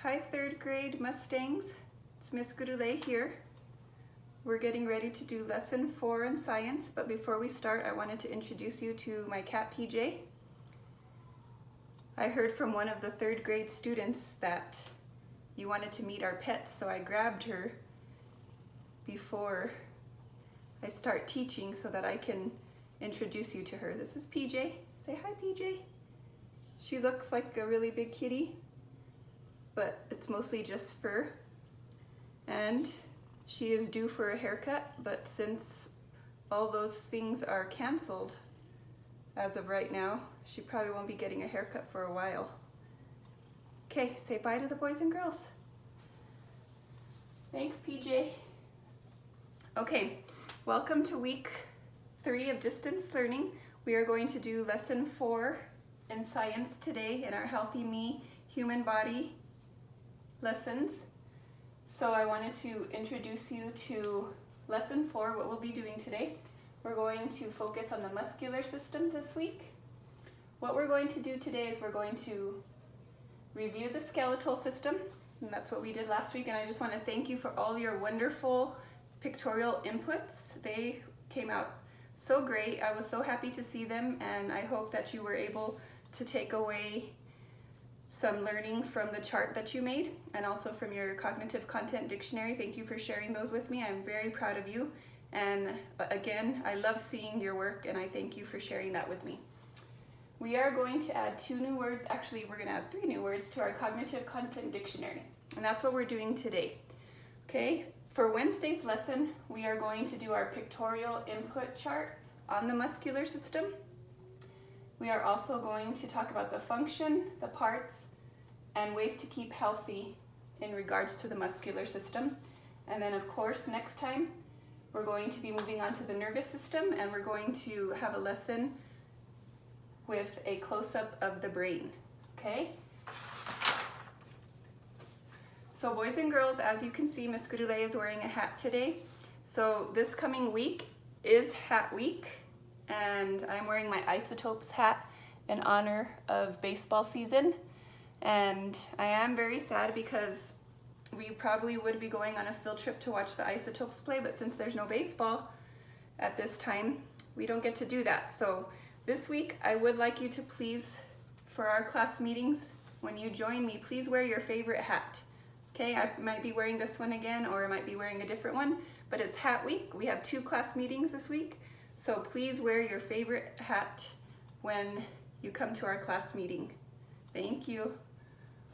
Hi third grade Mustangs, it's Miss Gurule here. We're getting ready to do lesson 4 in science, but before we start I wanted to introduce you to my cat PJ. I heard from one of the third grade students that you wanted to meet our pets, so I grabbed her before I start teaching so that I can introduce you to her. This is PJ. Say hi, PJ. She looks like a really big kitty, but it's mostly just fur. And she is due for a haircut, but since all those things are canceled as of right now, she probably won't be getting a haircut for a while. Okay, say bye to the boys and girls. Thanks, PJ. Okay, welcome to week 3 of distance learning. We are going to do lesson 4 in science today in our Healthy Me human body lessons. So I wanted to introduce you to lesson 4, what we'll be doing today. We're going to focus on the muscular system this week. What we're going to do today is we're going to review the skeletal system, and that's what we did last week, and I just want to thank you for all your wonderful pictorial inputs. They came out so great. I was so happy to see them, and I hope that you were able to take away some learning from the chart that you made and also from your cognitive content dictionary. Thank you for sharing those with me. I'm very proud of you, and again, I love seeing your work, and I thank you for sharing that with me. We are going to add 2 new words. Actually, we're going to add 3 new words to our cognitive content dictionary, and that's what we're doing today. Okay, for Wednesday's lesson, we are going to do our pictorial input chart on the muscular system. We are also going to talk about the function, the parts, and ways to keep healthy in regards to the muscular system. And then of course, next time, we're going to be moving on to the nervous system, and we're going to have a lesson with a close-up of the brain, okay? So boys and girls, as you can see, Miss Gurule is wearing a hat today. So this coming week is Hat Week, and I'm wearing my Isotopes hat in honor of baseball season. And I am very sad because we probably would be going on a field trip to watch the Isotopes play, but since there's no baseball at this time, we don't get to do that. So this week, I would like you to please, for our class meetings, when you join me, please wear your favorite hat. Okay, I might be wearing this one again, or I might be wearing a different one, but it's Hat Week. We have 2 class meetings this week, so please wear your favorite hat when you come to our class meeting. Thank you.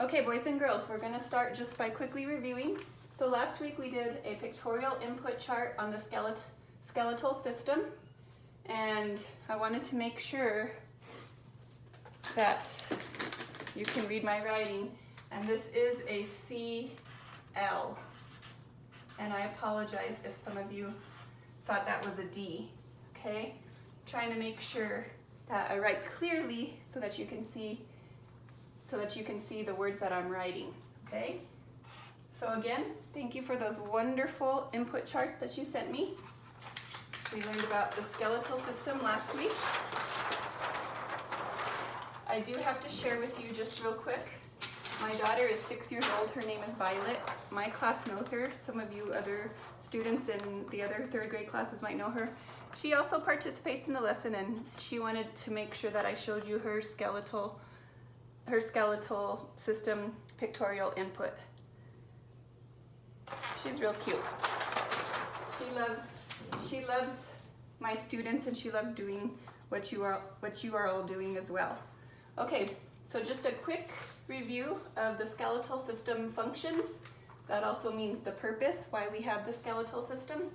Okay, boys and girls, we're gonna start just by quickly reviewing. So last week we did a pictorial input chart on the skeletal system, and I wanted to make sure that you can read my writing. And this is a CL. And I apologize if some of you thought that was a D, okay? Trying to make sure that I write clearly so that you can see the words that I'm writing, okay? So again, thank you for those wonderful input charts that you sent me. We learned about the skeletal system last week. I do have to share with you just real quick. My daughter is 6 years old. Her name is Violet. My class knows her. Some of you other students in the other 3rd grade classes might know her. She also participates in the lesson, and she wanted to make sure that I showed you her skeletal system pictorial input. She's real cute. She loves my students, and she loves doing what you are all doing as well. Okay, so just a quick review of the skeletal system functions. That also means the purpose, why we have the skeletal system.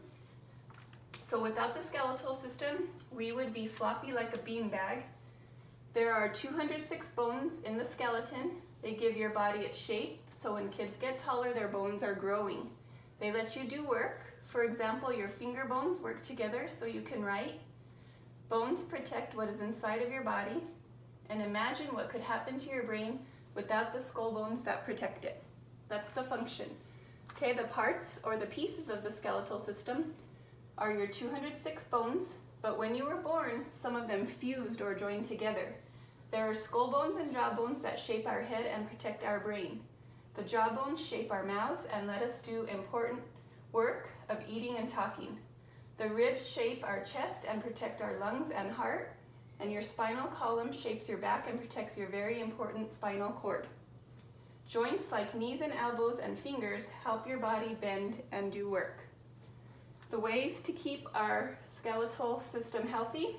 So without the skeletal system, we would be floppy like a beanbag. There are 206 bones in the skeleton. They give your body its shape, so when kids get taller, their bones are growing. They let you do work. For example, your finger bones work together so you can write. Bones protect what is inside of your body. And imagine what could happen to your brain without the skull bones that protect it. That's the function. Okay, the parts or the pieces of the skeletal system are your 206 bones, but when you were born, some of them fused or joined together. There are skull bones and jaw bones that shape our head and protect our brain. The jawbones shape our mouths and let us do important work of eating and talking. The ribs shape our chest and protect our lungs and heart, and your spinal column shapes your back and protects your very important spinal cord. Joints like knees and elbows and fingers help your body bend and do work. The ways to keep our skeletal system healthy.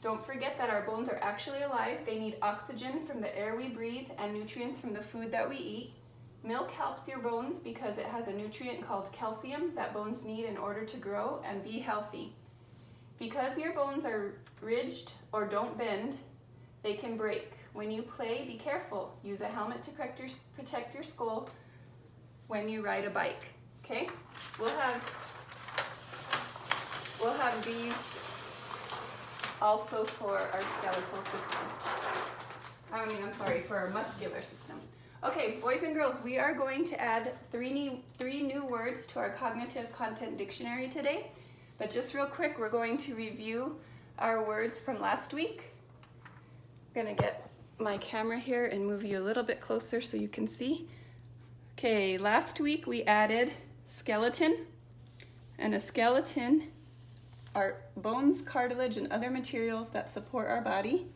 Don't forget that our bones are actually alive. They need oxygen from the air we breathe and nutrients from the food that we eat. Milk helps your bones because it has a nutrient called calcium that bones need in order to grow and be healthy. Because your bones are ridged or don't bend, they can break. When you play, be careful. Use a helmet to protect your skull when you ride a bike. Okay? We'll have these also for our skeletal system. For our muscular system. Okay, boys and girls, we are going to add three new words to our cognitive content dictionary today. But just real quick, we're going to review our words from last week. I'm gonna get my camera here and move you a little bit closer so you can see. Okay, last week we added skeleton, and a skeleton are bones, cartilage, and other materials that support our body.